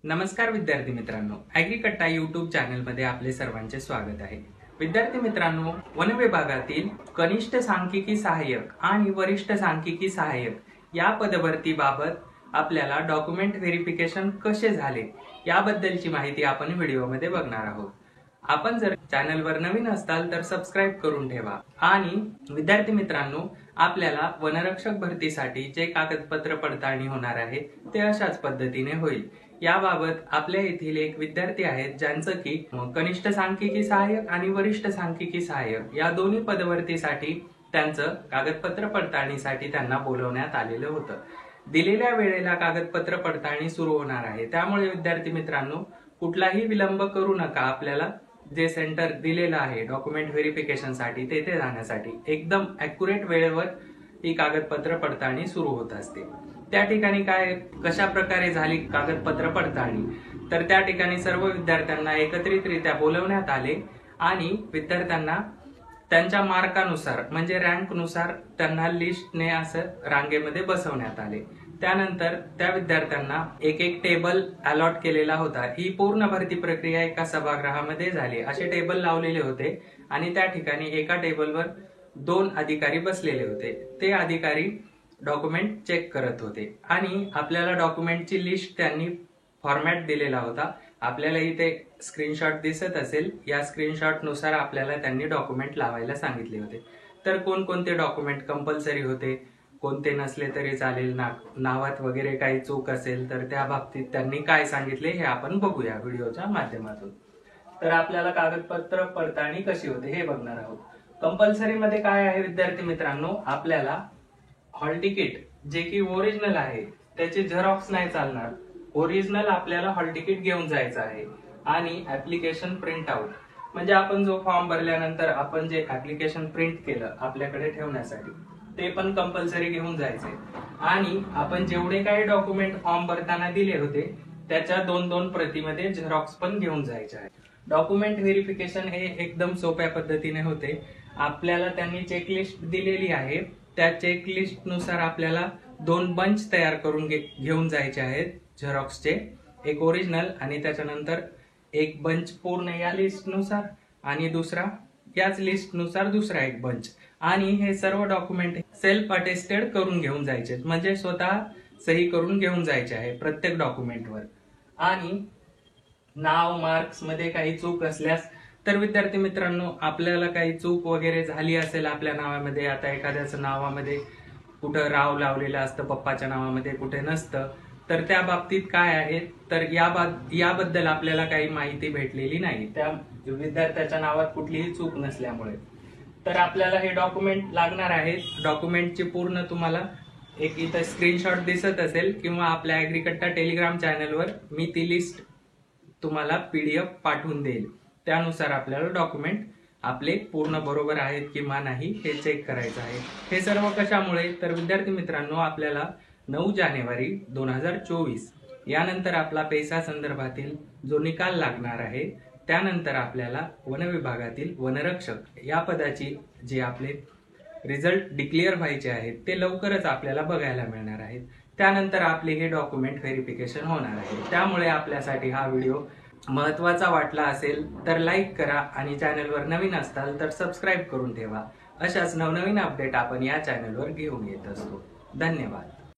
नमस्कार विद्यार्थी मित्रांनो, ॲग्रीकट्टा यूट्यूब चॅनलमध्ये आपले सर्वांचे स्वागत आहे। विद्यार्थी मित्रांनो, वन विभागातील कनिष्ठ सांख्यिकी सहाय्यक आणि वरिष्ठ सांख्यिकी सहाय्यक या पदभरतीबाबत आपल्याला डॉक्युमेंट व्हेरिफिकेशन कसे झाले याबद्दलची माहिती आपण व्हिडिओमध्ये बघणार आहोत। आपण जर चॅनलवर नवीन असाल तर सबस्क्राइब करून ठेवा। आणि विद्यार्थी मित्रांनो, आपल्याला वनरक्षक भरतीसाठी जे कागदपत्र पडताळणी होणार आहे ते अशाच पद्धतीने होईल। याबाबत आपल्या येथील एक विद्यार्थी आहेत ज्यांचं की कनिष्ठ सांख्यिकी सहाय्यक आणि वरिष्ठ सांख्यिकी सहाय्यक या दोन्ही पदभरतीसाठी त्यांचं कागदपत्र पडताळणीसाठी त्यांना बोलवण्यात आलेलं होतं। दिलेल्या वेळेला कागदपत्र पडताळणी सुरू होणार आहे, त्यामुळे विद्यार्थी मित्रांनो कुठलाही विलंब करू नका। आपल्याला जे सेंटर दिलेलं आहे डॉक्युमेंट व्हेरिफिकेशन साठी तेथे जाण्यासाठी एकदम ॲक्युरेट वेळेवर ही कागदपत्र पडताळणी सुरू होत असते। त्या ठिकाणी कशा प्रकारे झाली कागदपत्र पडताळणी, तर त्या ठिकाणी सर्व विद्यार्थ्यांना एकत्रितरित्या बोलवण्यात आले आणि विद्यार्थ्यांना त्यांच्या मार्कानुसार म्हणजे रँकनुसार त्यांना लिस्टने असं रांगेमध्ये बसवण्यात आले। त्यानंतर त्या विद्यार्थ्यांना एक एक टेबल अलॉट केलेला होता। ही पूर्ण भरती प्रक्रिया एका सभागृहामध्ये झाली। असे टेबल लावलेले होते आणि त्या ठिकाणी एका टेबलवर 2 अधिकारी बसलेले होते। ते अधिकारी डॉक्युमेंट चेक करत होते आणि आपल्याला डॉक्युमेंटची लिस्ट त्यांनी फॉर्मॅट दिलेला होता। आपल्याला इथे स्क्रीनशॉट दिसत असेल, या स्क्रीनशॉट नुसार आपल्याला त्यांनी डॉक्युमेंट लावायला सांगितले होते। तर कोणकोणते डॉक्युमेंट कंपल्सरी होते, कोणते नसले तरी चालेल, नावात वगैरे काही चूक असेल तर त्या बाबतीत त्यांनी काय सांगितले हे आपण बघूया व्हिडिओच्या माध्यमातून। तर आपल्याला कागदपत्र पडताळणी कशी होते हे बघणार आहोत। कंपल्सरी मध्ये काय आहे विद्यार्थी मित्रांनो, आपल्याला हॉल तिकीट जे की ओरिजिनल आहे त्याचे झेरॉक्स नाही चालणार। ओरिजिनल आपल्याला हॉल तिकीट घेऊन जायचं आहे आणि ऍप्लिकेशन प्रिंट आउट म्हणजे आपण जो फॉर्म भरल्यानंतर आपण जे ऍप्लिकेशन प्रिंट केलं आपल्याकडे ठेवण्यासाठी ते पण कंपल्सरी घेऊन जायचंय। आणि आपण जेवढे काही डॉक्युमेंट फॉर्म भरताना दिले होते त्याच्या 2-2 प्रतीमध्ये झेरॉक्स पण घेऊन जायचे आहे। डॉक्युमेंट व्हेरिफिकेशन हे एकदम सोप्या पद्धतीने होते। आपल्याला त्यांनी चेकलिस्ट दिलेली आहे, त्या चेकलिस्ट नुसार आपल्याला 2 बंच तयार करून घेऊन जायचे आहेत झेरॉक्सचे, एक ओरिजिनल आणि त्याच्यानंतर एक बंच पूर्ण या लिस्ट नुसार आणि दुसरा याच लिस्ट नुसार दुसरा एक बंच। आणि हे सर्व डॉक्युमेंट सेल्फ अटेस्टेड करून घेऊन जायचे म्हणजे स्वतः सही करून घेऊन जायचे आहे प्रत्येक डॉक्युमेंटवर। आणि नाव मार्क्स मध्ये काही चूक असल्यास तर विद्यार्थी मित्रांनो आपल्याला काही चूक वगैरे झाली असेल आपल्या नावामध्ये, आता एखाद्याचं नावामध्ये कुठं राव लावलेलं असतं पप्पाच्या नावामध्ये कुठे नसतं, तर त्या बाबतीत काय आहे तर याबद्दल आपल्याला काही माहिती भेटलेली नाही त्या विद्यार्थ्याच्या नावात कुठलीही चूक नसल्यामुळे। तर आपल्याला हे डॉक्युमेंट लागणार आहे। डॉक्युमेंटची पूर्ण तुम्हाला एक इथं स्क्रीनशॉट दिसत असेल किंवा आपल्या ॲग्रीकट्टा टेलिग्राम चॅनलवर मी ती लिस्ट तुम्हाला PDF पाठवून देईल। त्यानुसार आपल्याला डॉक्युमेंट आपले पूर्ण बरोबर आहेत किंवा नाही हे चेक करायचं आहे। हे सर्व कशामुळे तर विद्यार्थी मित्रांनो आपल्याला 9 जानेवारी 2024 यानंतर आपला पैसा संदर्भातील जो निकाल लागणार आहे त्यानंतर आपल्याला वन विभागातील वनरक्षक या पदाची जे आपले रिझल्ट डिक्लेअर व्हायचे आहेत ते लवकरच आपल्याला बघायला मिळणार आहेत। त्यानंतर आपले हे डॉक्युमेंट व्हेरिफिकेशन होणार आहे। त्यामुळे आपल्यासाठी हा व्हिडिओ महत्त्वाचा वाटला असेल तर लाईक करा आणि चॅनलवर नवीन असाल तर सबस्क्राइब करून ठेवा। अशाच नवनवीन अपडेट आपण या चॅनलवर घेऊन येत असतो। धन्यवाद।